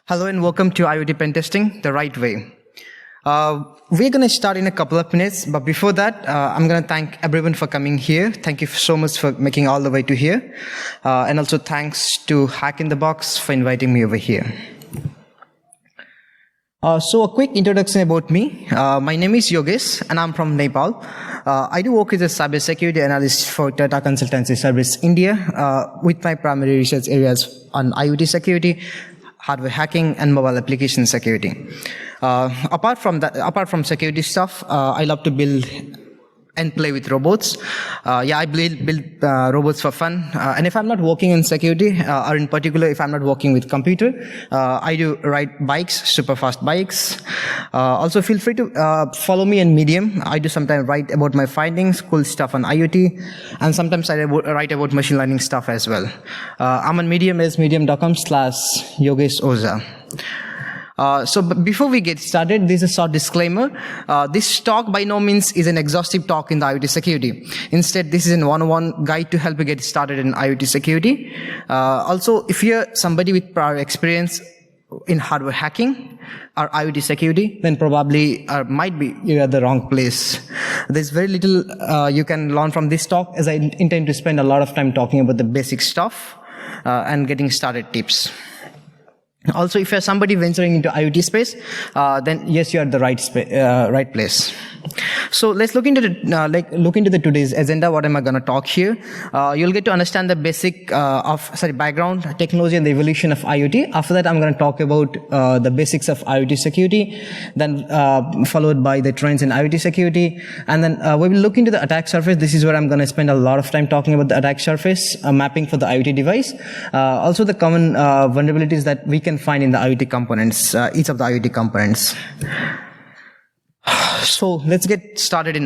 Hello and welcome to IoT Pentesting, the right way. We're going to start in a couple of minutes, but before that, I'm going to thank everyone for coming here. Thank you so much for making all the way to here. And also thanks to Hack in the Box for inviting me over here. So a quick introduction about me. My name is Yogesh and I'm from Nepal. I do work as a cybersecurity analyst for Tata Consultancy Service India with my primary research areas on IoT security, hardware hacking, and mobile application security. Apart from security stuff, I love to build and play with robots. I build robots for fun. And if I'm not working in security, or in particular, if I'm not working with computer, I do ride bikes, super fast bikes. Also, feel free to follow me in Medium. I do sometimes write about my findings, cool stuff on IoT, and sometimes I write about machine learning stuff as well. I'm on Medium as medium.com/Yogesh Ojha. But before we get started, this is a short disclaimer. This talk by no means is an exhaustive talk in the IoT security. Instead, this is a one-on-one guide to help you get started in IoT security. Also, if you're somebody with prior experience in hardware hacking or IoT security, then probably might be you're at the wrong place. There's very little you can learn from this talk, as I intend to spend a lot of time talking about the basic stuff and getting started tips. Also, if you're somebody venturing into IoT space, then yes, you're at the right place. So let's look into the today's agenda. What am I going to talk here? You'll get to understand the basic background, technology, and the evolution of IoT. After that, I'm going to talk about the basics of IoT security, then followed by the trends in IoT security, and then we will look into the attack surface. This is where I'm going to spend a lot of time talking about the attack surface, mapping for the IoT device. Also, the common vulnerabilities that we can find in the IoT components, each of the IoT components. So let's get started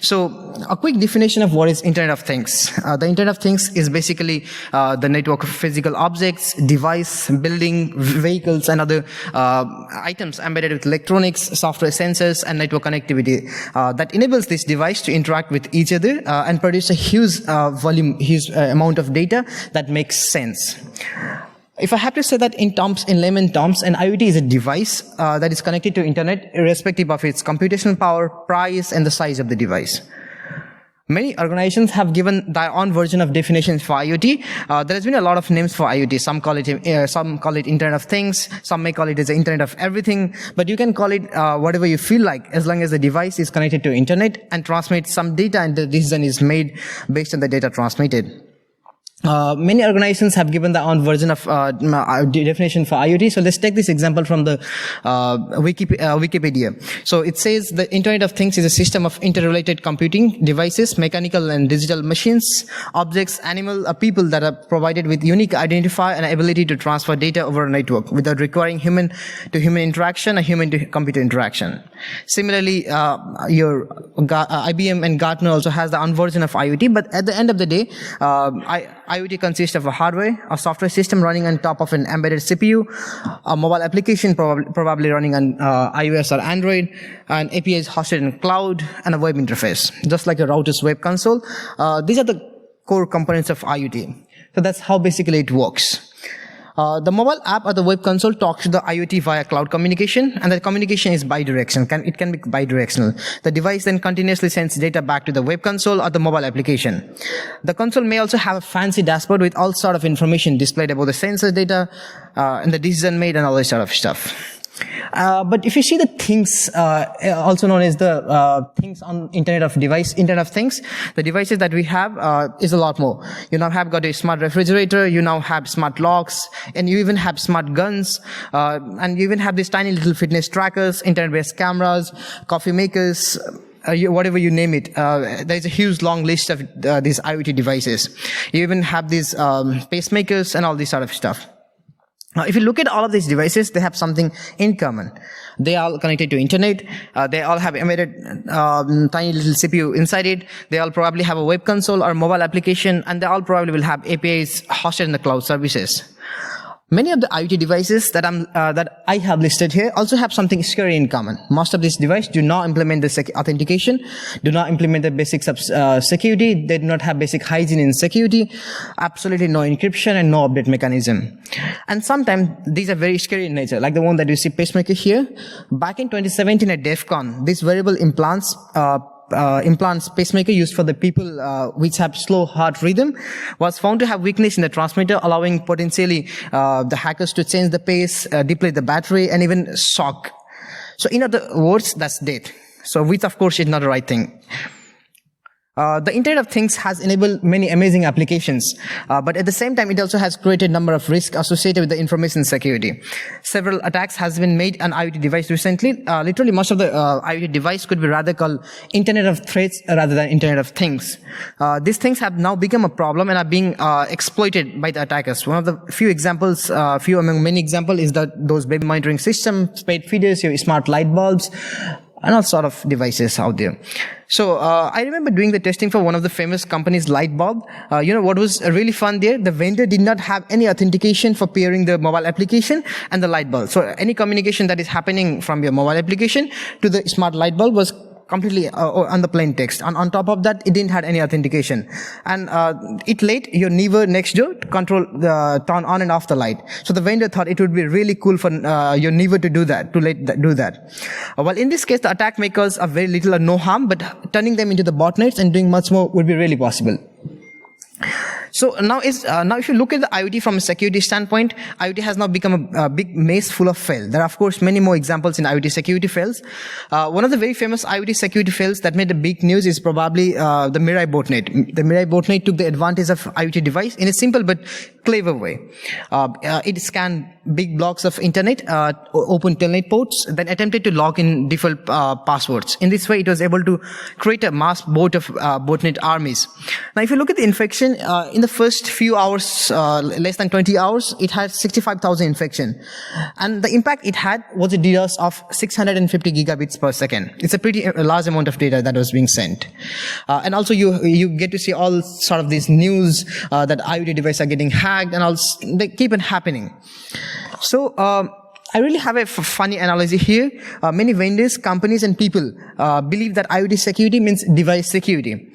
So a quick definition of what is Internet of Things. The Internet of Things is basically the network of physical objects, device, building, vehicles, and other items embedded with electronics, software, sensors, and network connectivity that enables this device to interact with each other and produce a huge amount of data that makes sense. If I have to say that in layman terms, an IoT is a device that is connected to internet irrespective of its computational power, price, and the size of the device. Many organizations have given their own version of definitions for IoT. There has been a lot of names for IoT. Some call it Internet of Things. Some may call it as the Internet of Everything. But you can call it whatever you feel like, as long as the device is connected to internet and transmits some data, and the decision is made based on the data transmitted. Many organizations have given their own version of definition for IoT. So let's take this example from the Wikipedia. So it says the Internet of Things is a system of interrelated computing devices, mechanical and digital machines, objects, people that are provided with unique identifier and ability to transfer data over a network without requiring human-to-human interaction or human-to-computer interaction. Similarly, your IBM and Gartner also has their own version of IoT. But at the end of the day, IoT consists of a hardware, a software system running on top of an embedded CPU, a mobile application probably running on iOS or Android, an API is hosted in cloud, and a web interface, just like a router's web console. These are the core components of IoT. So that's how basically it works. The mobile app or the web console talks to the IoT via cloud communication, and the communication is bidirectional. It can be bidirectional. The device then continuously sends data back to the web console or the mobile application. The console may also have a fancy dashboard with all sort of information displayed about the sensor data and the decision made and all this sort of stuff. But if you see the things, also known as the things on Internet of Things, the devices that we have is a lot more. You now have got a smart refrigerator, you now have smart locks, and you even have smart guns, and you even have these tiny little fitness trackers, internet-based cameras, coffee makers, whatever you name it. There's a huge long list of these IoT devices. You even have these pacemakers and all this sort of stuff. Now, if you look at all of these devices, they have something in common. They are all connected to internet. They all have embedded tiny little CPU inside it. They all probably have a web console or mobile application, and they all probably will have APIs hosted in the cloud services. Many of the IoT devices that I have listed here also have something scary in common. Most of these devices do not implement the authentication, do not implement the basics of security, they do not have basic hygiene in security, absolutely no encryption and no update mechanism. And sometimes these are very scary in nature, like the one that you see pacemaker here. Back in 2017 at DEF CON, these wearable implants pacemaker used for the people which have slow heart rhythm was found to have weakness in the transmitter, allowing potentially the hackers to change the pace, deplete the battery, and even shock. So in other words, that's death. So which of course is not the right thing. The Internet of Things has enabled many amazing applications, but at the same time, it also has created a number of risks associated with the information security. Several attacks has been made on IoT device recently. Literally, most of the IoT device could be rather called Internet of Threats rather than Internet of Things. These things have now become a problem and are being exploited by the attackers. One of the few examples, few among many examples, is those baby monitoring systems, paid feeders, your smart light bulbs, and all sort of devices out there. So I remember doing the testing for one of the famous companies, light bulb. What was really fun there? The vendor did not have any authentication for pairing the mobile application and the light bulb. So any communication that is happening from your mobile application to the smart light bulb was completely on the plain text. And on top of that, it didn't have any authentication. And it let your neighbor next door to control the turn on and off the light. So the vendor thought it would be really cool for your neighbor to do that, do that. Well, in this case, the attack makers are very little or no harm, but turning them into the botnets and doing much more would be really possible. So now if you look at the IoT from a security standpoint, IoT has now become a big maze full of fails. There are, of course, many more examples in IoT security fails. One of the very famous IoT security fails that made the big news is probably the Mirai botnet. The Mirai botnet took the advantage of IoT device in a simple but clever way. It scanned big blocks of internet, open telnet ports, then attempted to log in default passwords. In this way, it was able to create a mass bot of botnet armies. Now, if you look at the infection, in the first few hours, less than 20 hours, it had 65,000 infection. And the impact it had was a DDoS of 650 gigabits per second. It's a pretty large amount of data that was being sent. And also you get to see all sort of these news that IoT devices are getting hacked and all, they keep on happening. So, I really have a funny analogy here. Many vendors, companies, and people believe that IoT security means device security.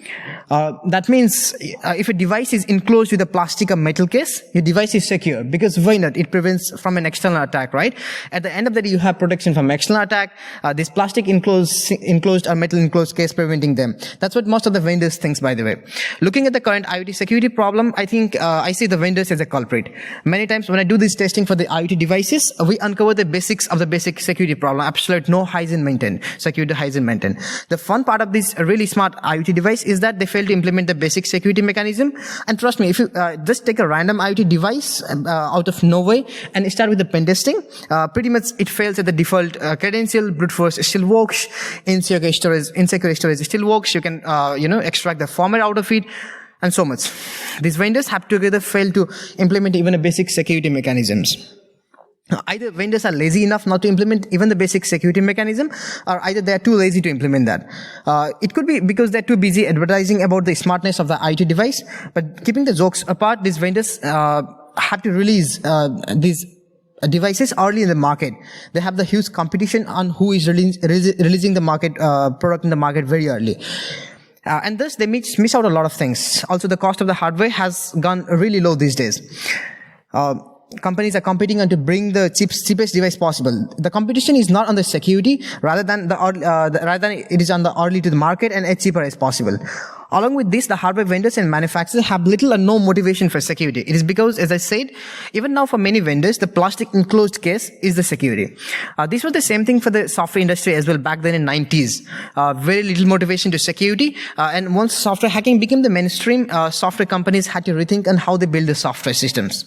That means if a device is enclosed with a plastic or metal case, your device is secure, because why not? It prevents from an external attack, right? At the end of the day, you have protection from external attack. This plastic enclosed or metal enclosed case preventing them. That's what most of the vendors think, by the way. Looking at the current IoT security problem, I think I see the vendors as a culprit. Many times when I do this testing for the IoT devices, we uncover the basics of the basic security problem. Absolute no hygiene maintained, security hygiene maintained. The fun part of this really smart IoT device is that they fail to implement the basic security mechanism. And trust me, if you just take a random IoT device out of nowhere and start with the pen testing, pretty much it fails at the default credential. Brute force still works. Insecure storage still works. You can extract the firmware out of it, and so much. These vendors have together failed to implement even a basic security mechanisms. Either vendors are lazy enough not to implement even the basic security mechanism, or either they are too lazy to implement that. It could be because they're too busy advertising about the smartness of the IoT device. But keeping the jokes apart, these vendors have to release these devices early in the market. They have the huge competition on who is releasing the market product in the market very early. And thus they miss out a lot of things. Also, the cost of the hardware has gone really low these days. Companies are competing on to bring the cheapest device possible. The competition is not on the security, rather than it is on the early to the market and as cheaper as possible. Along with this, the hardware vendors and manufacturers have little or no motivation for security. It is because, as I said, even now for many vendors, the plastic enclosed case is the security. This was the same thing for the software industry as well back then in 90s. Very little motivation to security. And once software hacking became the mainstream, software companies had to rethink on how they build the software systems.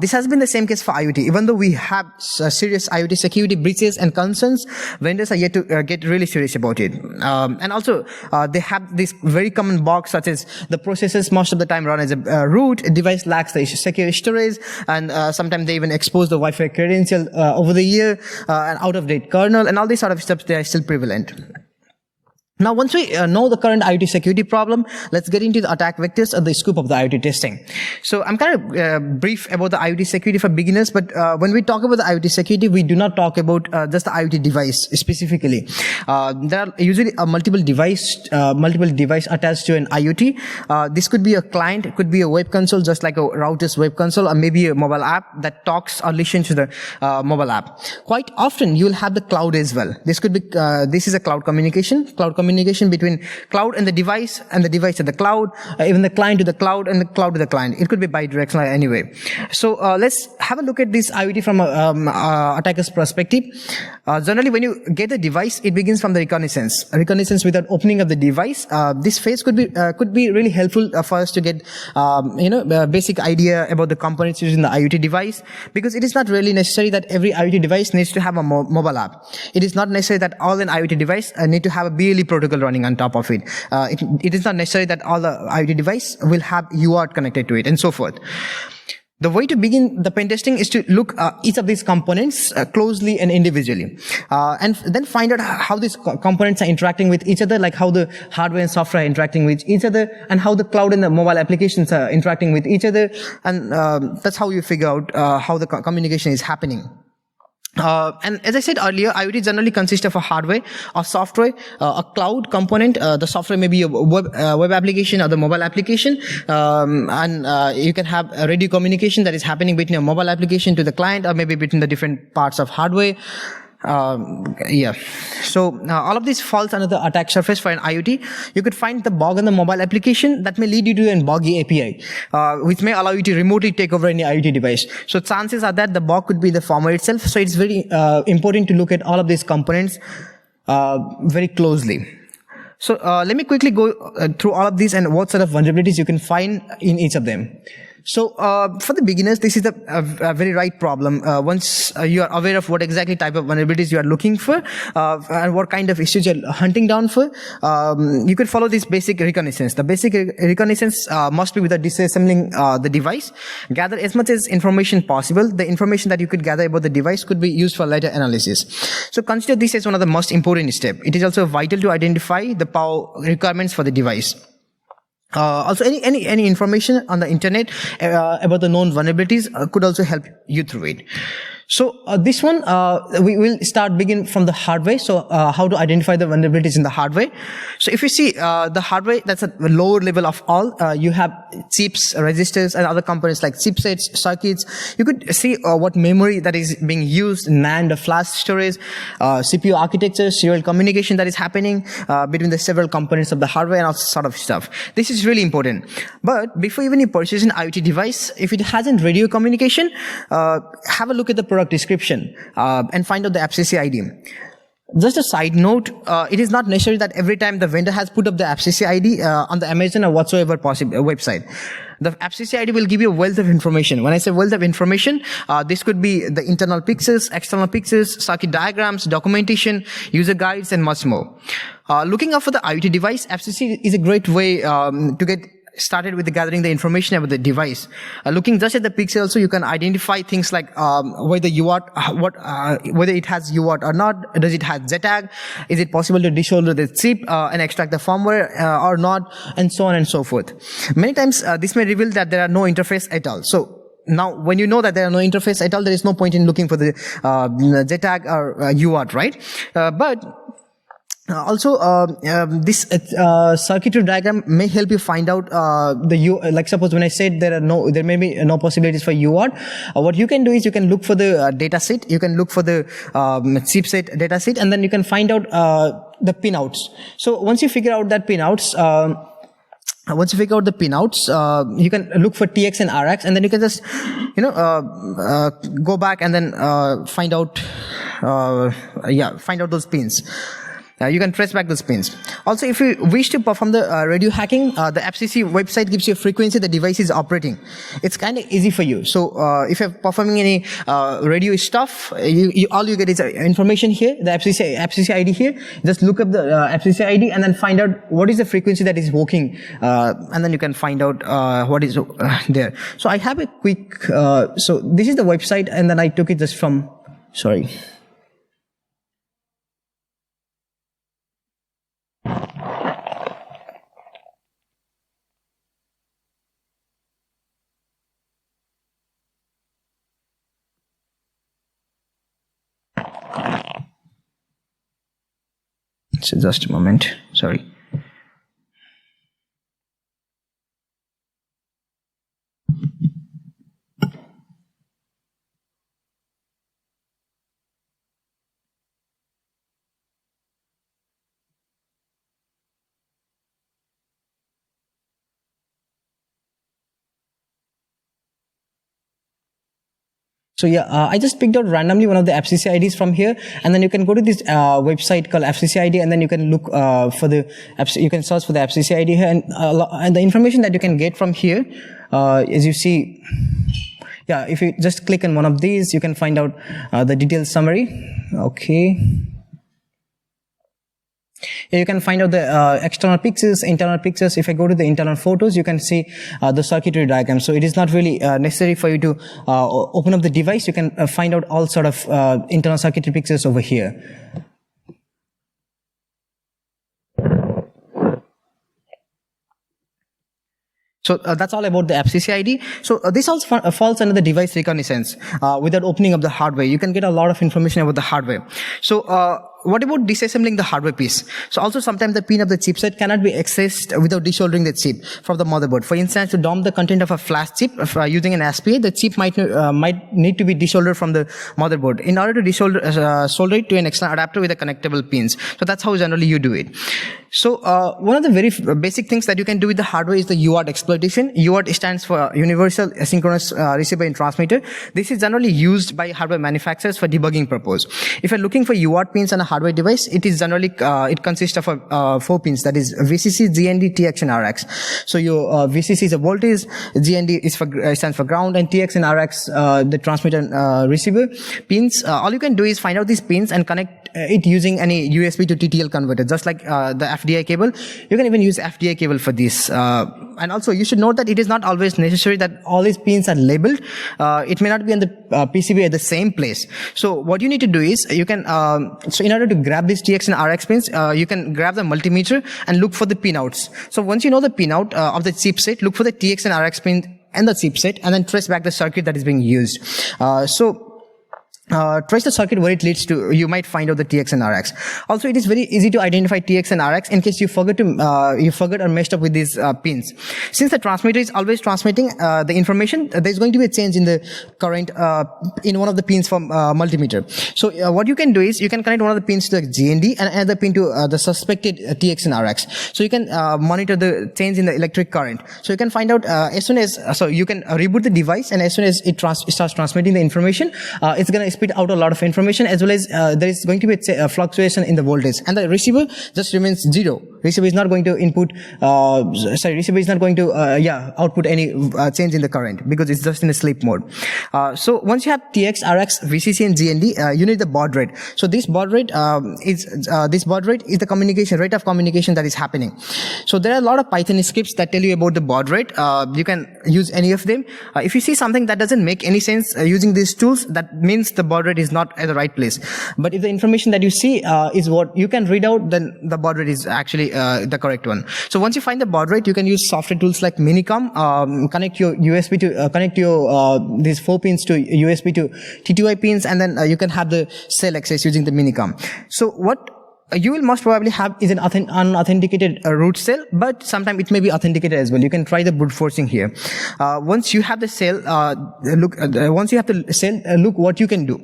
This has been the same case for IoT. Even though we have serious IoT security breaches and concerns, vendors are yet to get really serious about it. And also, they have this very common bugs, such as the processes most of the time run as a root, a device lacks the secure storage, and sometimes they even expose the Wi-Fi credential over the year, an out-of-date kernel, and all these sort of steps, they are still prevalent. Now, once we know the current IoT security problem, let's get into the attack vectors and the scope of the IoT testing. So I'm kind of brief about the IoT security for beginners, but when we talk about the IoT security, we do not talk about just the IoT device specifically. There are usually a multiple device attached to an IoT. This could be a client, it could be a web console, just like a router's web console, or maybe a mobile app that talks or listens to the mobile app. Quite often, you will have the cloud as well. This could be this is a cloud communication between cloud and the device and the cloud, even the client to the cloud and the cloud to the client. It could be bidirectional anyway. So let's have a look at this IoT from a attacker's perspective. Generally, when you get a device, it begins from the reconnaissance without opening up the device. This phase could be really helpful for us to get a basic idea about the components used in the IoT device, because it is not really necessary that every IoT device needs to have a mobile app. It is not necessary that all an IoT device need to have a BLE protocol running on top of it. It is not necessary that all the IoT device will have UART connected to it, and so forth. The way to begin the pen testing is to look each of these components closely and individually, and then find out how these components are interacting with each other, like how the hardware and software are interacting with each other, and how the cloud and the mobile applications are interacting with each other, and that's how you figure out how the communication is happening. And as I said earlier, IoT generally consists of a hardware or software, a cloud component. The software may be a web application or the mobile application, and you can have a radio communication that is happening between a mobile application to the client, or maybe between the different parts of hardware. So all of this falls under the attack surface for an IoT. You could find the bug on the mobile application that may lead you to a buggy API, which may allow you to remotely take over any IoT device. So chances are that the bug could be the firmware itself. So it's very important to look at all of these components very closely. So let me quickly go through all of these and what sort of vulnerabilities you can find in each of them. So for the beginners, this is a very right problem. Once you are aware of what exactly type of vulnerabilities you are looking for and what kind of issues you're hunting down for, you could follow this basic reconnaissance. The basic reconnaissance must be without disassembling the device. Gather as much as information possible. The information that you could gather about the device could be used for later analysis. So consider this as one of the most important steps. It is also vital to identify the power requirements for the device. Also, any information on the internet about the known vulnerabilities could also help you through it. So this one, we will begin from the hardware. So how to identify the vulnerabilities in the hardware. So if you see the hardware, that's a lower level of all. You have chips, registers, and other components like chipsets, circuits. You could see what memory that is being used, NAND, flash storage, CPU architecture, serial communication that is happening between the several components of the hardware, and all sort of stuff. This is really important. But before even you purchase an IoT device, if it hasn't radio communication, have a look at the product description and find out the FCC ID. Just a side note, it is not necessary that every time the vendor has put up the FCC ID on the Amazon or whatsoever possible website. The FCC ID will give you a wealth of information. When I say wealth of information, this could be the internal pictures, external pictures, circuit diagrams, documentation, user guides, and much more. Looking out for the IoT device, FCC is a great way to get started with gathering the information about the device. Looking just at the pixel, also you can identify things like whether whether it has UART or not. Does it have ZTag? Is it possible to desolder the chip and extract the firmware or not? And so on and so forth. Many times this may reveal that there are no interface at all. So now, when you know that there are no interface at all, there is no point in looking for the ZTag or UART, right? But also, this circuitry diagram may help you find out like suppose when I said there may be no possibilities for UART. What you can do is you can look for the data set, you can look for the chipset data set, and then you can find out the pinouts. So once you figure out that pinouts, you can look for TX and RX, and then you can just, go back and then find out those pins. You can trace back those pins. Also, if you wish to perform the radio hacking, the FCC website gives you a frequency the device is operating. It's kind of easy for you. So, if you're performing any radio stuff, all you get is information here, the FCC ID here. Just look up the FCC ID and then find out what is the frequency that is working, and then you can find out what is there. So, I have a quick. So, this is the website, and then I took it just from. Sorry. So just a moment, sorry. So yeah, I just picked out randomly one of the FCC IDs from here, and then you can go to this website called FCC ID, and then you can look for the you can search for the FCC ID here, and the information that you can get from here, as you see, yeah, if you just click on one of these, you can find out the detailed summary. Okay. Here you can find out the external pictures, internal pictures. If I go to the internal photos, you can see the circuitry diagram. So it is not really necessary for you to open up the device. You can find out all sort of internal circuitry pictures over here. So that's all about the FCC ID. So this also falls under the device reconnaissance. Without opening up the hardware, you can get a lot of information about the hardware. So what about disassembling the hardware piece? So also sometimes the pin of the chipset cannot be accessed without desoldering the chip from the motherboard. For instance, to dump the content of a flash chip using an SPA, the chip might need to be desoldered from the motherboard in order to solder it to an external adapter with a connectable pins. So that's how generally you do it. So one of the very basic things that you can do with the hardware is the UART exploitation. UART stands for Universal Asynchronous Receiver and Transmitter. This is generally used by hardware manufacturers for debugging purpose. If you're looking for UART pins on a hardware device, it is generally it consists of 4 pins, that is VCC, GND, TX, and RX. So your VCC is a voltage, GND is stands for ground, and TX and RX the transmitter and receiver pins. All you can do is find out these pins and connect it using any USB to TTL converter, just like the FDI cable. You can even use FDI cable for this. And also you should note that it is not always necessary that all these pins are labeled. It may not be on the PCB at the same place. So what you need to do is you can, so in order to grab these TX and RX pins, you can grab the multimeter and look for the pin outs. So once you know the pin out of the chipset, look for the TX and RX pin and the chipset, and then trace back the circuit that is being used. Trace the circuit where it leads to, you might find out the TX and RX. Also, it is very easy to identify TX and RX in case you forget or messed up with these pins. Since the transmitter is always transmitting the information, there's going to be a change in the current in one of the pins from multimeter. So what you can do is you can connect one of the pins to the GND and another pin to the suspected TX and RX. So you can monitor the change in the electric current. So you can find out as soon as, so you can reboot the device, and as soon as it starts transmitting the information, it's going to spit out a lot of information, as well as there is going to be a fluctuation in the voltage, and the receiver just remains zero. Receiver is not going to receiver is not going to output any change in the current, because it's just in a sleep mode. So once you have TX, RX, VCC, and GND, you need the baud rate. So this baud rate is the communication rate of communication that is happening. So there are a lot of Python scripts that tell you about the baud rate. You can use any of them. If you see something that doesn't make any sense using these tools, that means the baud rate is not at the right place. But if the information that you see is what you can read out, then the baud rate is actually the correct one. So once you find the baud rate, you can use software tools like Minicom, connect your USB to connect your these 4 pins to USB to T2I pins, and then you can have the cell access using the Minicom. So what you will most probably have is an unauthenticated root cell, but sometimes it may be authenticated as well. You can try the brute forcing here. Once you have the cell, look what you can do.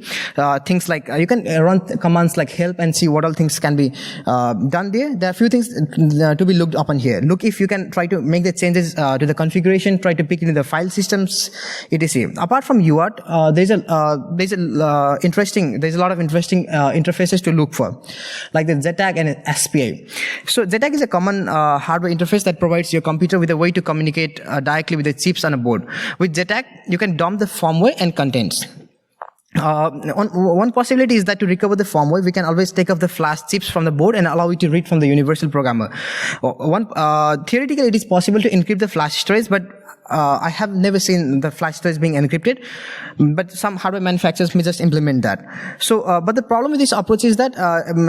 Things like you can run commands like help and see what all things can be done there. There are a few things to be looked upon here. Look if you can try to make the changes to the configuration, try to pick it in the file systems, etc. Apart from UART, there's a lot of interesting interfaces to look for, like the ZTAG and SPI. So ZTAG is a common hardware interface that provides your computer with a way to communicate directly with the chips on a board. With ZTAG, you can dump the firmware and contents. One possibility is that to recover the firmware, we can always take off the flash chips from the board and allow it to read from the universal programmer. Theoretically, it is possible to encrypt the flash storage, but I have never seen the flash storage being encrypted, but some hardware manufacturers may just implement that. So, but the problem with this approach is that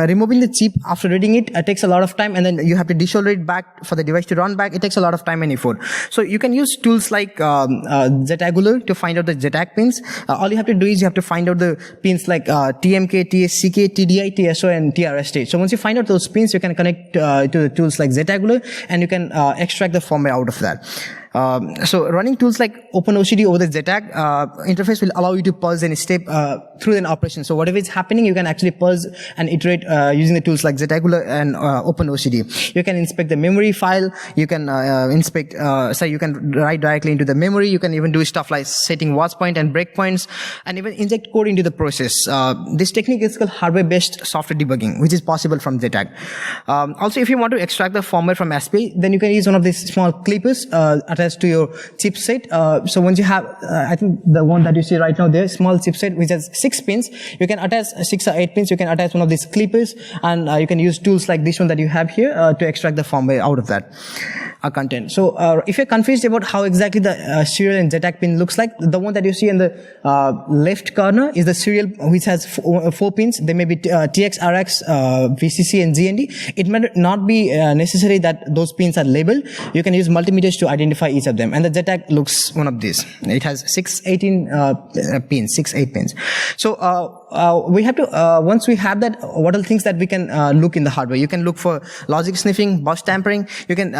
removing the chip after reading it takes a lot of time, and then you have to desolder it back for the device to run back. It takes a lot of time and effort. So you can use tools like ZTagular to find out the ZTag pins. All you have to do is you have to find out the pins like TMK, TSCK, TDI, TSO, and TRST. So once you find out those pins, you can connect to the tools like ZTagular, and you can extract the firmware out of that. So running tools like OpenOCD over the ZTag interface will allow you to pulse any step through an operation. So whatever is happening, you can actually pulse and iterate using the tools like ZTagular and OpenOCD. You can inspect the memory file. You can you can write directly into the memory. You can even do stuff like setting watch point and breakpoints, and even inject code into the process. This technique is called hardware-based software debugging, which is possible from ZTag. Also, if you want to extract the firmware from SPI, then you can use one of these small clippers attached to your chipset. So once you have, I think the one that you see right now there, small chipset which has 6 pins, you can attach 6 or 8 pins. You can attach one of these clippers, and you can use tools like this one that you have here to extract the firmware out of that content. So if you're confused about how exactly the serial and ZTag pin looks like, the one that you see in the left corner is the serial, which has 4 pins. They may be TX, RX, VCC, and GND. It may not be necessary that those pins are labeled. You can use multimeters to identify each of them. And the ZTag looks one of these. It has 8 pins. So we have to, once we have that, what are the things that we can look in the hardware? You can look for logic sniffing, bus tampering. You can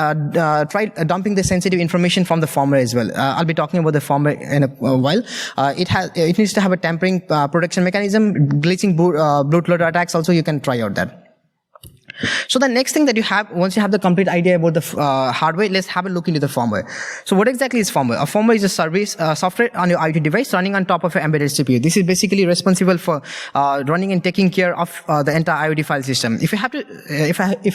try dumping the sensitive information from the firmware as well. I'll be talking about the firmware in a while. It needs to have a tampering protection mechanism, glitching bootloader attacks. Also, you can try out that. So the next thing that you have, once you have the complete idea about the hardware, let's have a look into the firmware. So what exactly is firmware? A firmware is a service software on your IoT device running on top of your embedded CPU. This is basically responsible for running and taking care of the entire IoT file system. If you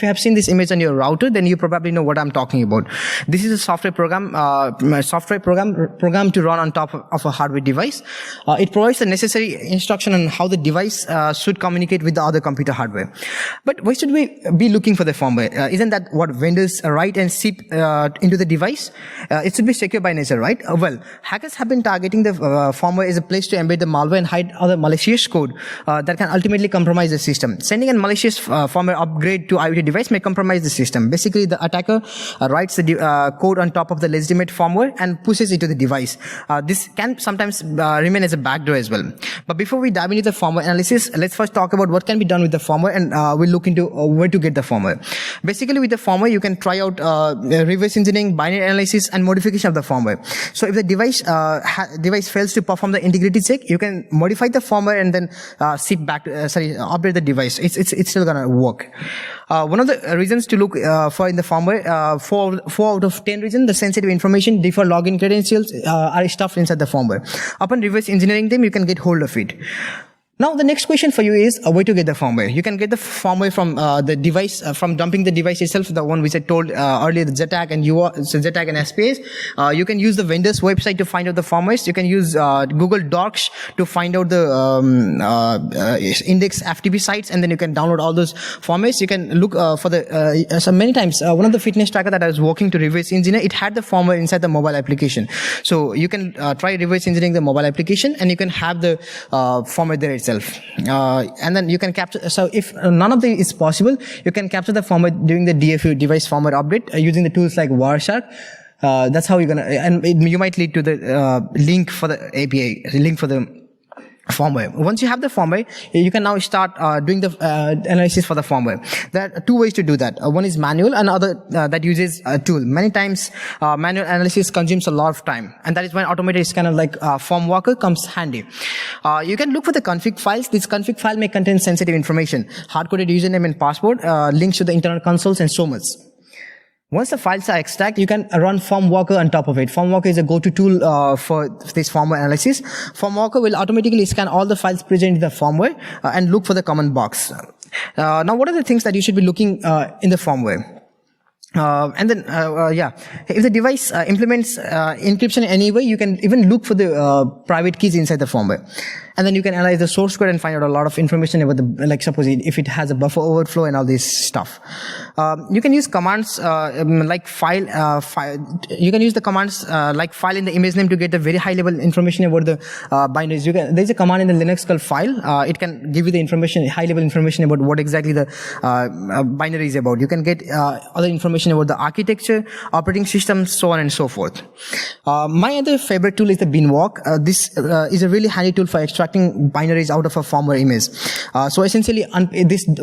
have seen this image on your router, then you probably know what I'm talking about. This is a software program to run on top of a hardware device. It provides the necessary instruction on how the device should communicate with the other computer hardware. But why should we be looking for the firmware? Isn't that what vendors write and ship into the device? It should be secure by nature, right? Well, hackers have been targeting the firmware as a place to embed the malware and hide other malicious code that can ultimately compromise the system. Sending a malicious firmware upgrade to IoT device may compromise the system. Basically, the attacker writes the code on top of the legitimate firmware and pushes it to the device. This can sometimes remain as a backdoor as well. But before we dive into the firmware analysis, let's first talk about what can be done with the firmware, and we'll look into where to get the firmware. Basically, with the firmware, you can try out reverse engineering, binary analysis, and modification of the firmware. So if the device fails to perform the integrity check, you can modify the firmware and then update the device. It's still gonna work. One of the reasons to look for in the firmware, 4 out of 10 reasons, the sensitive information, default login credentials are stuffed inside the firmware. Upon reverse engineering them, you can get hold of it. Now, the next question for you is a way to get the firmware. You can get the firmware from the device, from dumping the device itself, the one which I told earlier, the ZTag and ZTag and SPAs. You can use the vendor's website to find out the firmwares. You can use Google Docs to find out the index FTP sites, and then you can download all those firmwares. You can look for the, so many times, one of the fitness tracker that I was working to reverse engineer, it had the firmware inside the mobile application. So you can try reverse engineering the mobile application, and you can have the firmware there itself. And then you can capture, so if none of these is possible, you can capture the firmware during the DFU device firmware update using the tools like Wireshark. That's how you're gonna, and you might lead to the link for the API, link for the firmware. Once you have the firmware, you can now start doing the analysis for the firmware. There are 2 ways to do that. One is manual, and other that uses a tool. Many times manual analysis consumes a lot of time, and that is when automated is kind of like FormWalker comes handy. You can look for the config files. This config file may contain sensitive information, hard-coded username and password, links to the internal consoles, and so much. Once the files are extracted, you can run FormWalker on top of it. FormWalker is a go-to tool for this firmware analysis. FormWalker will automatically scan all the files present in the firmware and look for the common box. Now, what are the things that you should be looking in the firmware? And then, if the device implements encryption in any way, you can even look for the private keys inside the firmware. And then you can analyze the source code and find out a lot of information about like suppose if it has a buffer overflow and all this stuff. You can use commands like file. You can use the commands like file in the image name to get the very high level information about the binaries. There's a command in the Linux called file. It can give you the information, high level information about what exactly the binary is about. You can get other information about the architecture, operating system, so on and so forth. My other favorite tool is the binwalk. This is a really handy tool for extracting binaries out of a firmware image. So essentially,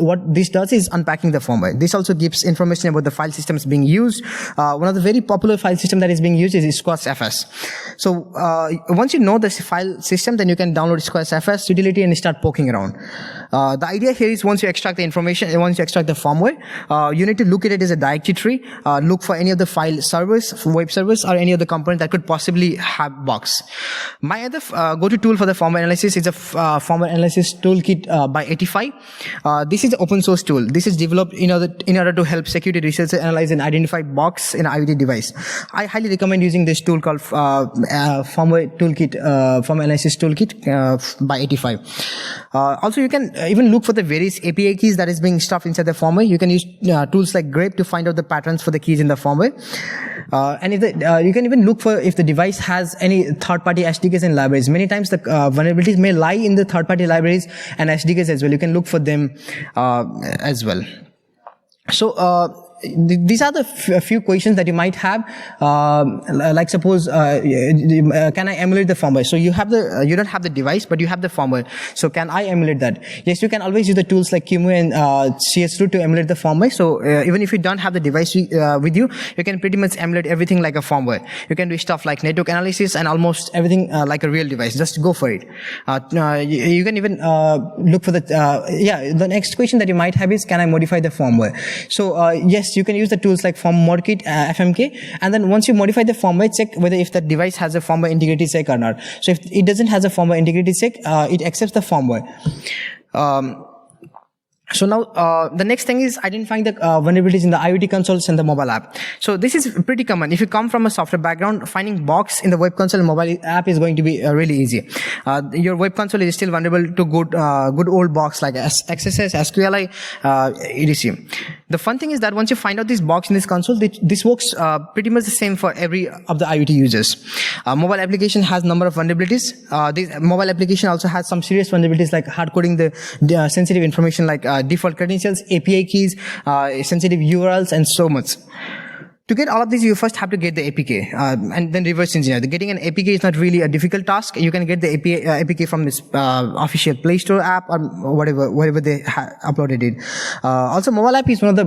what this does is unpacking the firmware. This also gives information about the file systems being used. One of the very popular file system that is being used is SquashFS. So once you know the file system, then you can download SquashFS utility and start poking around. The idea here is once you extract the information, once you extract the firmware, you need to look at it as a directory tree, look for any of the file servers, web servers, or any of the component that could possibly have bugs. My other go-to tool for the firmware analysis is a firmware analysis toolkit by 85. This is an open source tool. This is developed in order to help security researchers analyze and identify bugs in an IoT device. I highly recommend using this tool called firmware analysis toolkit by 85. Also, you can even look for the various API keys that is being stuffed inside the firmware. You can use tools like grep to find out the patterns for the keys in the firmware. And you can even look for if the device has any third-party SDKs and libraries. Many times the vulnerabilities may lie in the third-party libraries and SDKs as well. You can look for them as well. So these are the few questions that you might have. Like suppose, can I emulate the firmware? So you don't have the device, but you have the firmware. So can I emulate that? Yes, you can always use the tools like QEMU and CS2 to emulate the firmware. So even if you don't have the device with you, you can pretty much emulate everything like a firmware. You can do stuff like network analysis and almost everything like a real device. Just go for it. You can even look for the next question that you might have is, can I modify the firmware? So yes, you can use the tools like FormModKit, FMK, and then once you modify the firmware, check whether if the device has a firmware integrity check or not. So if it doesn't have a firmware integrity check, it accepts the firmware. So now, the next thing is identifying the vulnerabilities in the IoT consoles and the mobile app. So this is pretty common. If you come from a software background, finding bugs in the web console and mobile app is going to be really easy. Your web console is still vulnerable to good old bugs like XSS, SQLi, etc. The fun thing is that once you find out these bugs in this console, this works pretty much the same for every of the IoT users. Mobile application has number of vulnerabilities. This mobile application also has some serious vulnerabilities like hard coding the sensitive information like default credentials, API keys, sensitive URLs, and so much. To get all of these, you first have to get the APK and then reverse engineer. Getting an APK is not really a difficult task. You can get the APK from this official Play Store app or whatever they uploaded it. Also, mobile app is one of the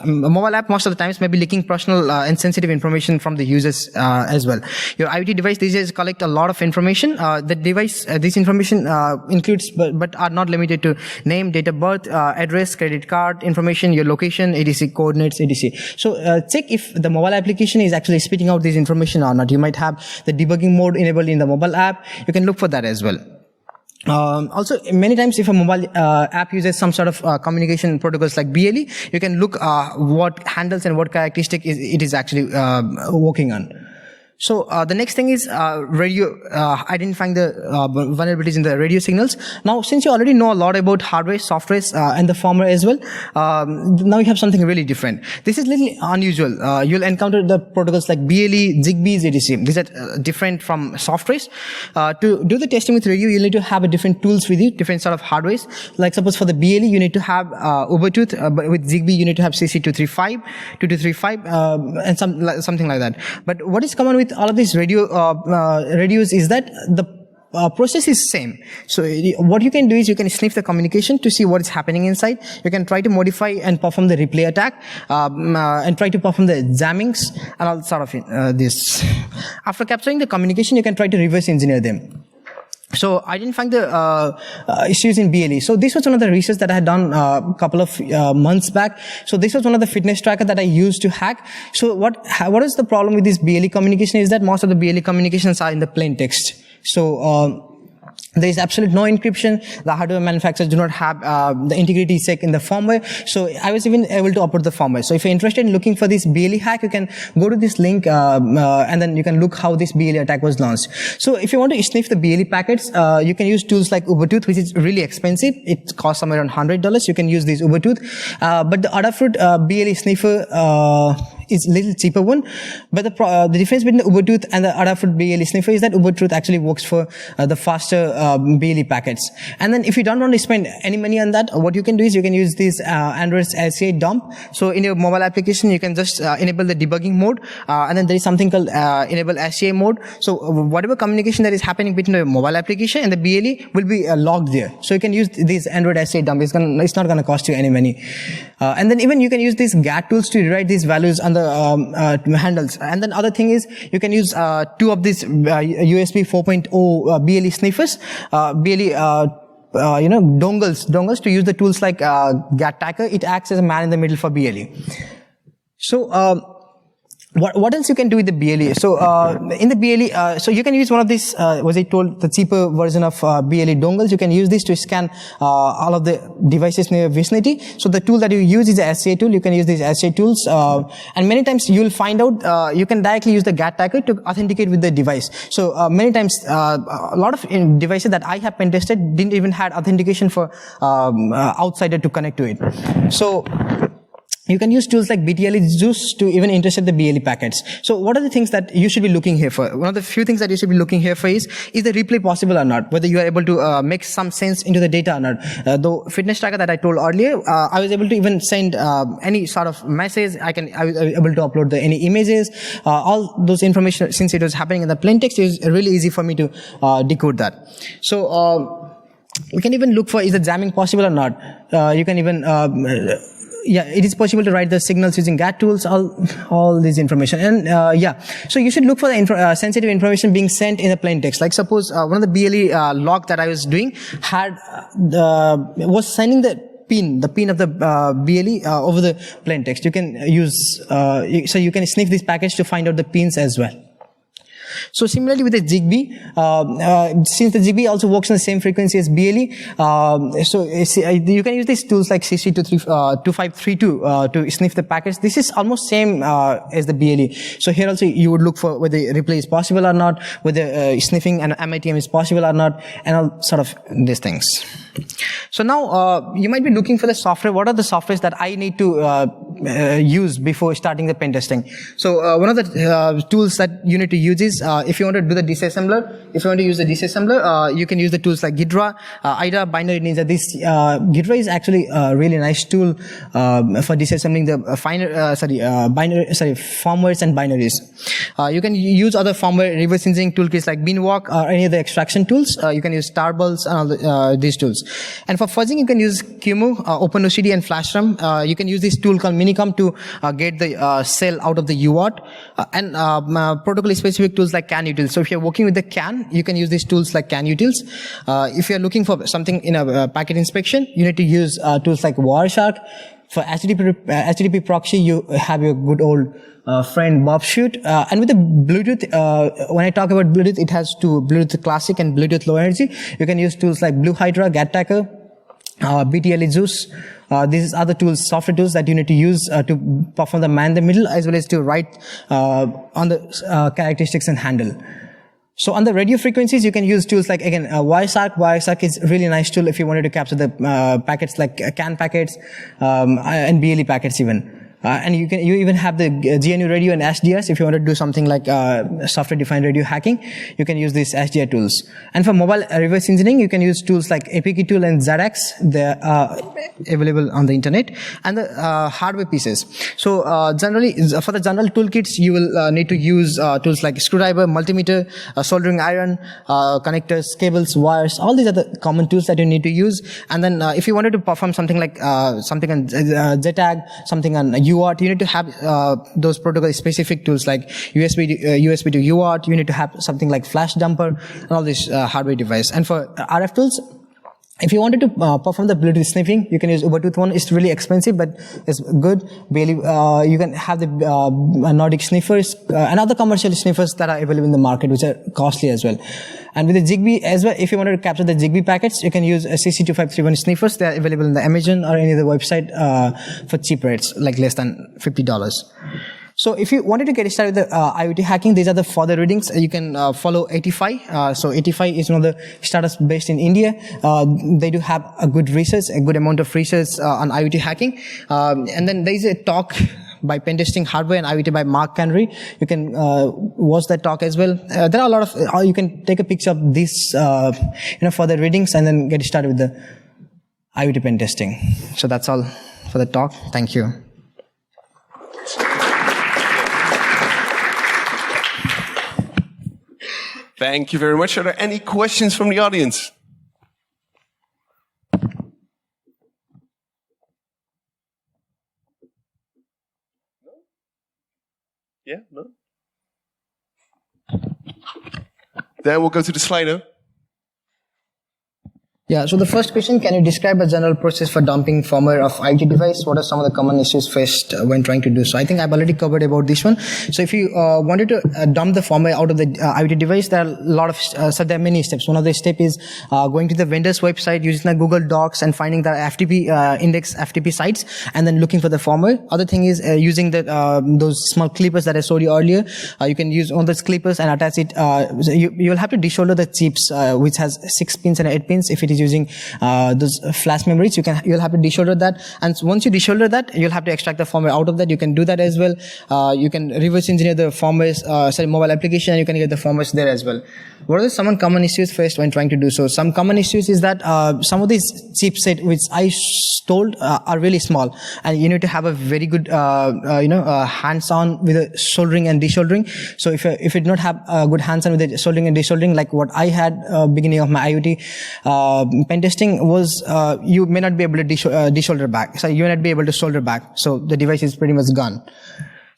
mobile app most of the times may be leaking personal and sensitive information from the users as well. Your IoT device these days collect a lot of information. The device this information includes but are not limited to name, date of birth, address, credit card information, your location, etc., coordinates, etc. So check if the mobile application is actually spitting out this information or not. You might have the debugging mode enabled in the mobile app. You can look for that as well. Also, many times if a mobile app uses some sort of communication protocols like BLE, you can look what handles and what characteristic it is actually working on. So the next thing is radio, identifying the vulnerabilities in the radio signals. Now, since you already know a lot about hardware, software, and the firmware as well, now you have something really different. This is a little unusual. You'll encounter the protocols like BLE, ZigBee, etc. These are different from softwares. To do the testing with radio, you need to have a different tools with you, different sort of hardwares. Like suppose for the BLE, you need to have Ubuntu, but with ZigBee, you need to have CC235, 2235, and something like that. But what is common with all of these radios is that the process is same. So what you can do is you can sniff the communication to see what is happening inside. You can try to modify and perform the replay attack and try to perform the jammings and all sort of this. After capturing the communication, you can try to reverse engineer them. So identifying the issues in BLE. So this was one of the research that I had done a couple of months back. So this was one of the fitness tracker that I used to hack. So what is the problem with this BLE communication is that most of the BLE communications are in the plain text. So There is absolute no encryption. The hardware manufacturers do not have the integrity check in the firmware. So I was even able to upload the firmware. So if you're interested in looking for this BLE hack, you can go to this link and then you can look how this BLE attack was launched. So if you want to sniff the BLE packets, you can use tools like Ubuntu, which is really expensive. It costs somewhere around $100. You can use this Ubuntu. But the Adafruit BLE sniffer is a little cheaper one. But the difference between the Ubuntu and the Adafruit BLE sniffer is that Ubuntu actually works for the faster BLE packets. And then if you don't want to spend any money on that, what you can do is you can use this Android's SCA dump. So in your mobile application, you can just enable the debugging mode, and then there is something called enable SCA mode. So whatever communication that is happening between the mobile application and the BLE will be logged there. So you can use this Android SCA dump. It's not going to cost you any money. And then even you can use these GAT tools to rewrite these values on the handles. And then other thing is you can use two of these USB 4.0 BLE sniffers, BLE dongles to use the tools like GAT Tacker. It acts as a man in the middle for BLE. So what else you can do with the BLE? So in the BLE, so you can use one of these, was it told, the cheaper version of BLE dongles. You can use this to scan all of the devices in your vicinity. So the tool that you use is the SCA tool. You can use these SCA tools, and many times you will find out you can directly use the GAT Tacker to authenticate with the device. So many times a lot of devices that I have pen tested didn't even have authentication for outsider to connect to it. So you can use tools like BTLE Zeus to even intercept the BLE packets. So what are the things that you should be looking here for? One of the few things that you should be looking here for is the replay possible or not? Whether you are able to make some sense into the data or not. The fitness tracker that I told earlier, I was able to even send any sort of message. I was able to upload any images. All those information, since it was happening in the plain text, it was really easy for me to decode that. So we can even look for is the jamming possible or not. You can even it is possible to write the signals using GAT tools, all this information. And so you should look for the sensitive information being sent in the plain text. Like suppose one of the BLE log that I was doing was sending the pin of the BLE over the plain text. You can use, so you can sniff this package to find out the pins as well. So similarly with the ZigBee, since the ZigBee also works on the same frequency as BLE, so you can use these tools like 622532 to sniff the packets. This is almost same as the BLE. So here also you would look for whether replay is possible or not, whether sniffing and MITM is possible or not, and all sort of these things. So now you might be looking for the software. What are the softwares that I need to use before starting the pen testing? So one of the tools that you need to use is if you want to do the disassembler, if you want to use the disassembler, you can use the tools like Ghidra, IDA, Binary Ninja. This Ghidra is actually a really nice tool for disassembling the firmwares and binaries. You can use other firmware reverse engineering toolkits like Beanwalk or any other extraction tools. You can use Starbulls and all these tools. And for fuzzing, you can use QEMU, OpenOCD, and FlashRAM. You can use this tool called Minicom to get the cell out of the UART, and protocol-specific tools like CANutils. So if you're working with the CAN, you can use these tools like CANutils. If you're looking for something in a packet inspection, you need to use tools like Wireshark. For HTTP proxy, you have your good old friend BobShoot. And with the Bluetooth, when I talk about Bluetooth, it has two, Bluetooth Classic and Bluetooth Low Energy. You can use tools like Blue Hydra, GAT Tacker, BTLE Zeus. These are the tools, software tools that you need to use to perform the man in the middle, as well as to write on the characteristics and handle. So on the radio frequencies, you can use tools like, again, Wireshark. Wireshark is a really nice tool if you wanted to capture the packets like CAN packets and BLE packets even. And you even have the GNU radio and SDRs. If you want to do something like software-defined radio hacking, you can use these SDR tools. And for mobile reverse engineering, you can use tools like APK tool and ZX. They're available on the internet. And the hardware pieces. So generally, for the general toolkits, you will need to use tools like screwdriver, multimeter, soldering iron, connectors, cables, wires. All these are the common tools that you need to use. And then if you wanted to perform something like something on ZTAG, something on UART, you need to have those protocol-specific tools like USB to UART. You need to have something like flash dumper and all this hardware device. And for RF tools, if you wanted to perform the Bluetooth sniffing, you can use Ubuntu one. It's really expensive, but it's good. You can have the Nordic sniffers and other commercial sniffers that are available in the market, which are costly as well. And with the ZigBee as well, if you wanted to capture the ZigBee packets, you can use CC2531 sniffers. They are available on the Amazon or any other website for cheap rates, like less than $50. So if you wanted to get started with the IoT hacking, these are the further readings. You can follow 85. So 85 is one of the startups based in India. They do have a good research, a good amount of research on IoT hacking. And then there is a talk by Pentesting Hardware and IoT by Mark Canry. You can watch that talk as well. There are a lot of, you can take a picture of these, further readings and then get started with the IoT Pentesting. So that's all for the talk. Thank you. Thank you very much. Are there any questions from the audience? No? Yeah, no? Then we'll go to the Slido. Yeah, so the first question, can you describe a general process for dumping firmware of IoT device? What are some of the common issues faced when trying to do so? I think I've already covered about this one. So if you wanted to dump the firmware out of the IoT device, there are a lot of, so there are many steps. One of the steps is going to the vendor's website, using the Google Docs and finding the FTP, index FTP sites, and then looking for the firmware. Other thing is using the, those small clippers that I showed you earlier. You can use one of those clippers and attach it. So you'll have to desolder the chips, which has 6 pins and 8 pins. If it is using those flash memories, you'll have to desolder that, and once you desolder that, you'll have to extract the firmware out of that. You can do that as well. You can reverse engineer the firmware, mobile application, and you can get the firmware there as well. What are some common issues faced when trying to do so? Some common issues is that some of these chipset which I told are really small, and you need to have a very good hands-on with the soldering and desoldering. So if you do not have good hands-on with the soldering and desoldering, like what I had beginning of my IoT pen testing was, you may not be able to desolder back. So you may not be able to solder back. So the device is pretty much gone.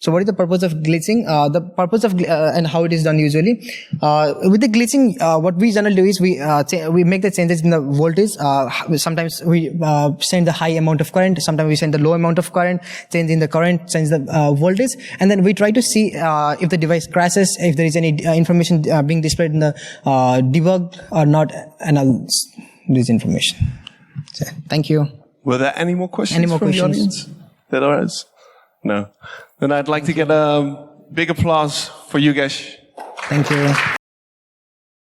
So what is the purpose of glitching? The purpose of and how it is done usually. With the glitching, what we generally do is we make the changes in the voltage. Sometimes we send the high amount of current. Sometimes we send the low amount of current. Change in the current, change the voltage, and then we try to see if the device crashes, if there is any information being displayed in the debug or not, and all this information. So, thank you. Were there any more questions from the audience? That are no. Then I'd like to get a big applause for Yogesh. Thank you.